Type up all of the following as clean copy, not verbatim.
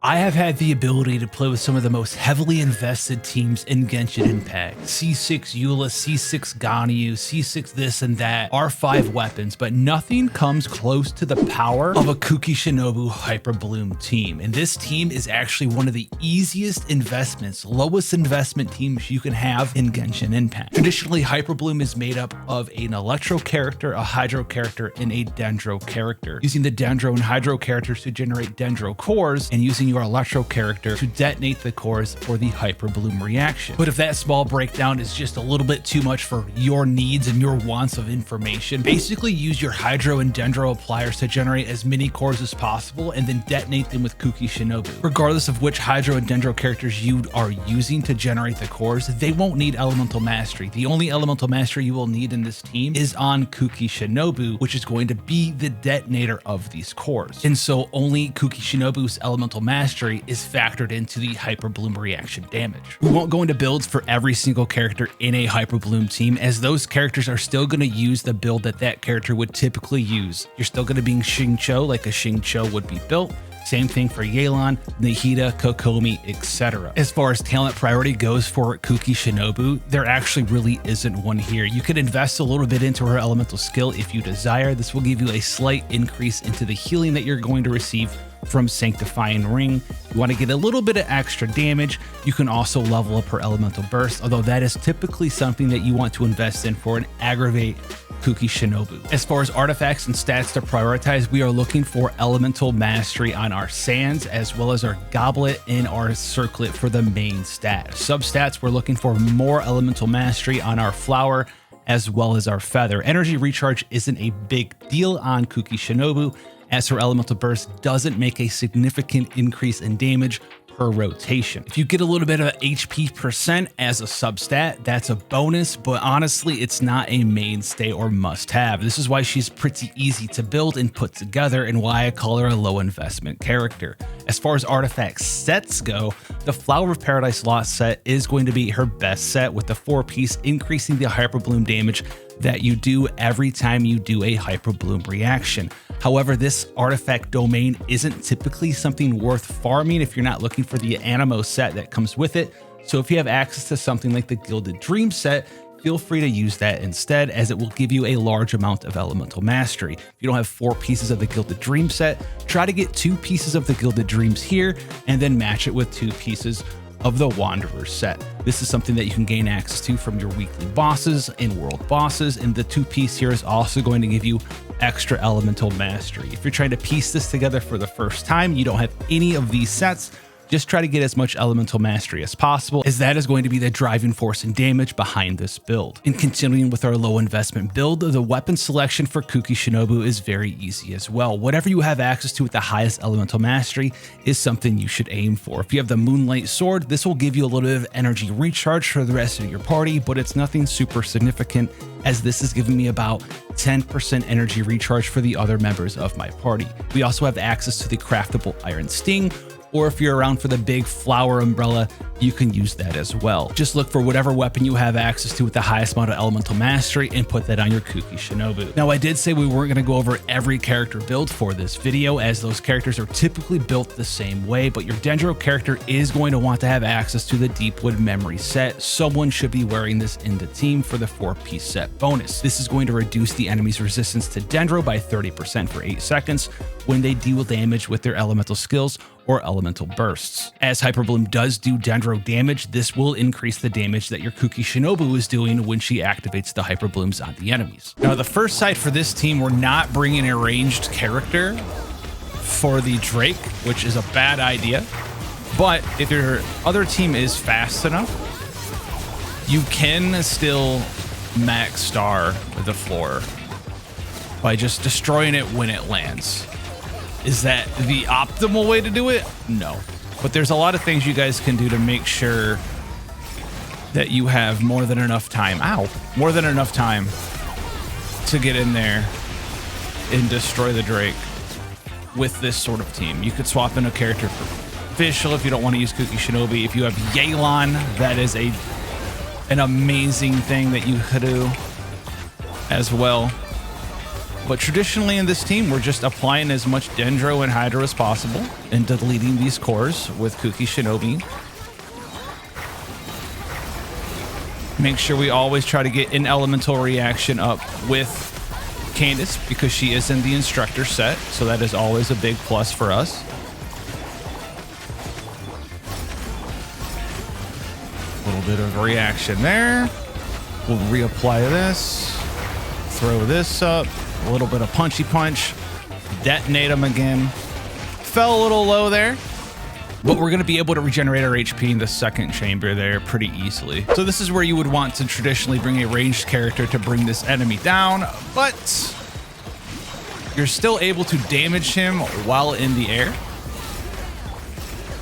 I have had the ability to play with some of the most heavily invested teams in Genshin Impact. C6 Eula, C6 Ganyu, C6 this and that, R5 weapons, but nothing comes close to the power of a Kuki Shinobu Hyperbloom team. And this team is actually one of the easiest investments, lowest investment teams you can have in Genshin Impact. Traditionally, Hyperbloom is made up of an Electro character, a Hydro character, and a Dendro character. Using the Dendro and Hydro characters to generate Dendro cores, and using your Electro character to detonate the cores for the Hyperbloom reaction. But if that small breakdown is just a little bit too much for your needs and your wants of information, basically use your Hydro and Dendro appliers to generate as many cores as possible and then detonate them with Kuki Shinobu. Regardless of which Hydro and Dendro characters you are using to generate the cores, they won't need Elemental Mastery. The only Elemental Mastery you will need in this team is on Kuki Shinobu, which is going to be the detonator of these cores. And so only Kuki Shinobu's Elemental Mastery is factored into the Hyperbloom reaction damage. We won't go into builds for every single character in a Hyperbloom team, as those characters are still going to use the build that that character would typically use. You're still going to be Xingqiu like a Xingqiu would be built. Same thing for Yelan, Nahida, Kokomi, etc. As far as talent priority goes for Kuki Shinobu, there actually really isn't one here. You could invest a little bit into her elemental skill if you desire. This will give you a slight increase into the healing that you're going to receive from Sanctifying Ring. You want to get a little bit of extra damage. You can also level up her elemental burst, although that is typically something that you want to invest in for an aggravate Kuki Shinobu. As far as artifacts and stats to prioritize, we are looking for elemental mastery on our sands, as well as our goblet and our circlet for the main stat. Substats, we're looking for more elemental mastery on our flower, as well as our feather. Energy recharge isn't a big deal on Kuki Shinobu, as her elemental burst doesn't make a significant increase in damage per rotation. If you get a little bit of HP percent as a substat, that's a bonus, but honestly, it's not a mainstay or must-have. This is why she's pretty easy to build and put together, and why I call her a low investment character. As far as artifact sets go, the Flower of Paradise Lost set is going to be her best set, with the 4-piece increasing the Hyperbloom damage that you do every time you do a Hyperbloom reaction. However, this artifact domain isn't typically something worth farming if you're not looking for the Animo set that comes with it. So if you have access to something like the Gilded Dream set, feel free to use that instead, as it will give you a large amount of elemental mastery. If you don't have 4 pieces of the Gilded Dream set, try to get 2 pieces of the Gilded Dreams here and then match it with 2 pieces of the Wanderer set. This is something that you can gain access to from your weekly bosses and world bosses, and the 2-piece here is also going to give you extra elemental mastery. If you're trying to piece this together for the first time, you don't have any of these sets, just try to get as much elemental mastery as possible, as that is going to be the driving force and damage behind this build. And continuing with our low investment build, the weapon selection for Kuki Shinobu is very easy as well. Whatever you have access to with the highest elemental mastery is something you should aim for. If you have the Moonlight Sword, this will give you a little bit of energy recharge for the rest of your party, but it's nothing super significant, as this is giving me about 10% energy recharge for the other members of my party. We also have access to the craftable Iron Sting, or if you're around for the big flower umbrella, you can use that as well. Just look for whatever weapon you have access to with the highest amount of elemental mastery and put that on your Kuki Shinobu. Now, I did say we weren't going to go over every character build for this video, as those characters are typically built the same way, but your Dendro character is going to want to have access to the Deepwood Memory set. Someone should be wearing this in the team for the 4-piece set bonus. This is going to reduce the enemy's resistance to Dendro by 30% for 8 seconds when they deal damage with their elemental skills or elemental bursts. As Hyperbloom does do Dendro damage, this will increase the damage that your Kuki Shinobu is doing when she activates the Hyperblooms on the enemies. Now, the first side for this team, we're not bringing a ranged character for the Drake, which is a bad idea. But if your other team is fast enough, you can still max star the floor by just destroying it when it lands. Is that the optimal way to do it? No. But there's a lot of things you guys can do to make sure that you have more than enough time. More than enough time to get in there and destroy the Drake with this sort of team. You could swap in a character for Fischl if you don't want to use Kuki Shinobi. If you have Yelan, that is an amazing thing that you could do as well. But traditionally in this team, we're just applying as much Dendro and Hydro as possible and deleting these cores with Kuki Shinobi. Make sure we always try to get an elemental reaction up with Candace because she is in the instructor set. So that is always a big plus for us. A little bit of reaction there. We'll reapply this. Throw this up. A little bit of punchy punch. Detonate them again. Fell a little low there. But we're going to be able to regenerate our HP in the second chamber there pretty easily. So this is where you would want to traditionally bring a ranged character to bring this enemy down. But you're still able to damage him while in the air.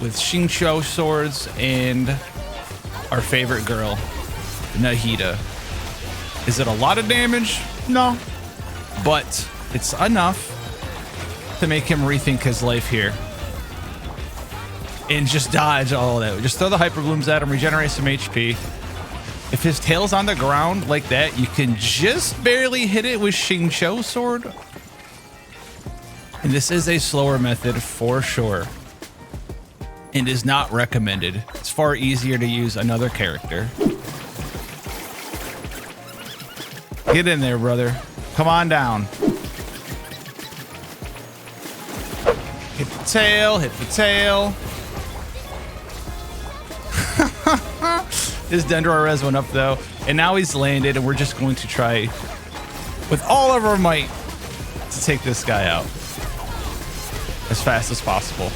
With Xingqiu swords and our favorite girl, Nahida. Is it a lot of damage? No. But it's enough to make him rethink his life here. And just dodge all that. Just throw the Hyperblooms at him, regenerate some HP. If his tail's on the ground like that, you can just barely hit it with Xingqiu sword. And this is a slower method for sure. And is not recommended. It's far easier to use another character. Get in there, brother. Come on down. Hit the tail, hit the tail. His Dendro res went up though, and now he's landed, and we're just going to try with all of our might to take this guy out as fast as possible.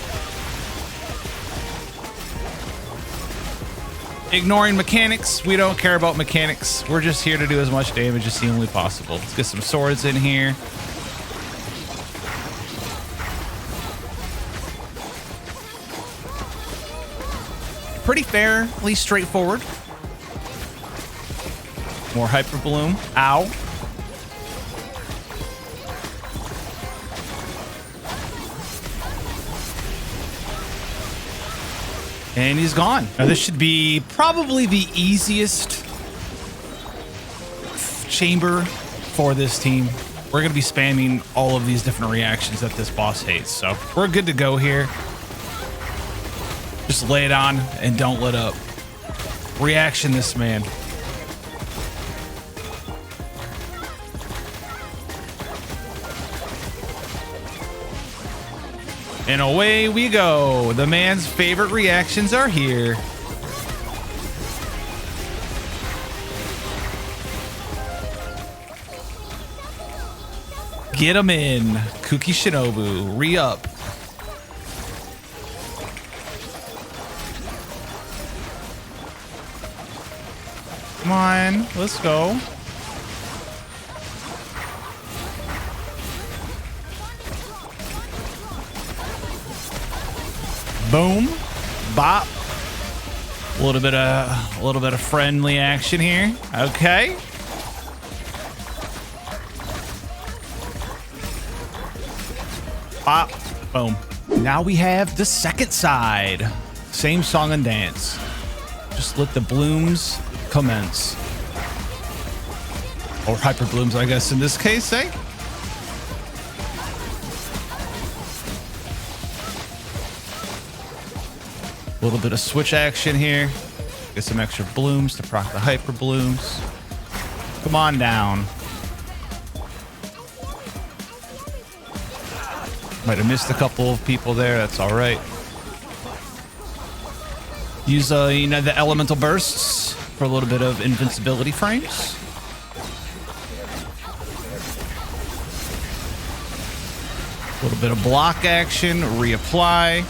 Ignoring mechanics, we don't care about mechanics. We're just here to do as much damage as humanly possible. Let's get some swords in here. Pretty fairly straightforward. More Hyperbloom. Ow. And he's gone. Now this should be probably the easiest chamber for this team. We're going to be spamming all of these different reactions that this boss hates. So we're good to go here. Just lay it on and don't let up. Reaction this man. And away we go. The man's favorite reactions are here. Get him in. Kuki Shinobu. Re-up. Come on. Let's go. Boom. Bop. A little bit of friendly action here. Okay. Bop. Boom. Now we have the second side. Same song and dance. Just let the blooms commence. Or hyper blooms, I guess, in this case, eh? A little bit of switch action here. Get some extra blooms to proc the hyper blooms. Come on down. Might have missed a couple of people there. That's all right. Use you know, the elemental bursts for a little bit of invincibility frames. A little bit of block action. Reapply.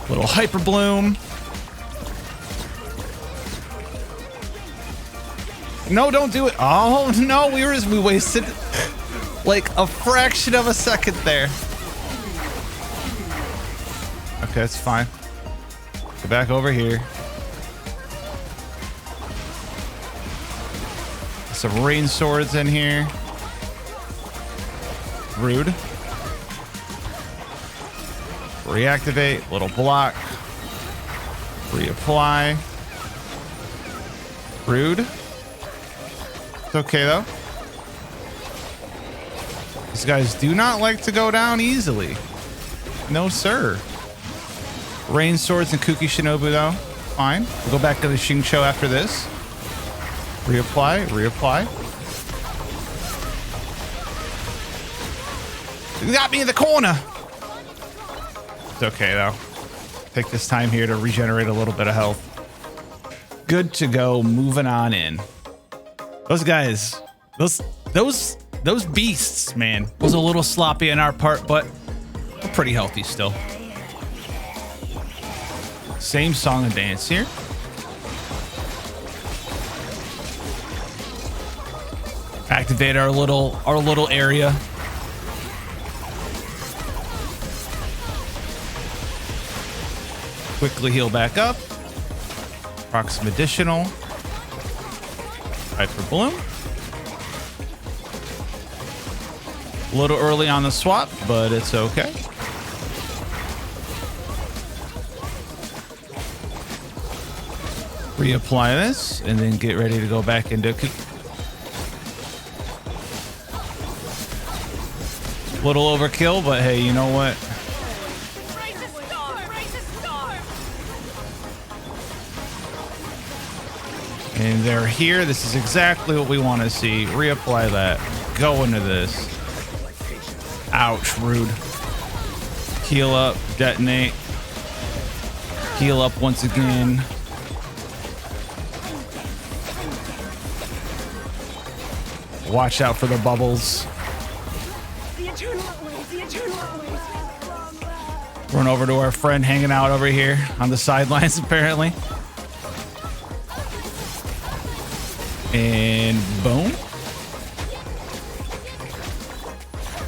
Little hyper bloom. No, don't do it. Oh no, we wasted like a fraction of a second there. Okay, that's fine. Get back over here. Some rain swords in here. Rude. Reactivate, little block. Reapply. Rude. It's okay though. These guys do not like to go down easily. No, sir. Rain Swords and Kuki Shinobu, though. Fine. We'll go back to the Xingqiu after this. Reapply, reapply. You got me in the corner. It's okay, though. Take this time here to regenerate a little bit of health. Good to go. Moving on in. Those guys, those beasts, man. Was a little sloppy on our part, but we're pretty healthy still. Same song and dance here. Activate our little area. Quickly heal back up. Rock some additional. Hyperbloom. A little early on the swap, but it's okay. Reapply this and then get ready to go back into little overkill, but hey, you know what? And they're here. This is exactly what we want to see. Reapply that. Go into this. Ouch, rude. Heal up, detonate. Heal up once again. Watch out for the bubbles. Run over to our friend hanging out over here on the sidelines, apparently. And boom.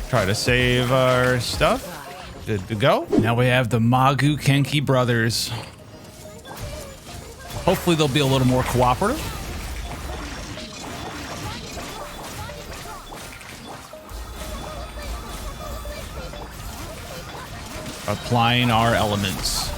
Try to save our stuff. Good to go. Now we have the Magu Kenki brothers. Hopefully they'll be a little more cooperative. Applying our elements.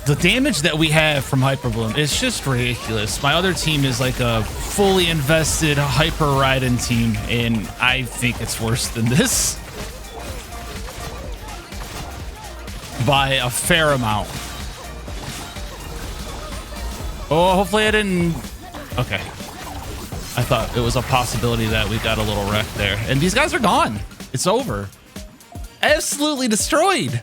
The damage that we have from Hyperbloom is just ridiculous. My other team is like a fully invested Hyper Raiden team, and I think it's worse than this. By a fair amount. Oh, hopefully I didn't... Okay. I thought it was a possibility that we got a little wreck there. And these guys are gone. It's over. Absolutely destroyed.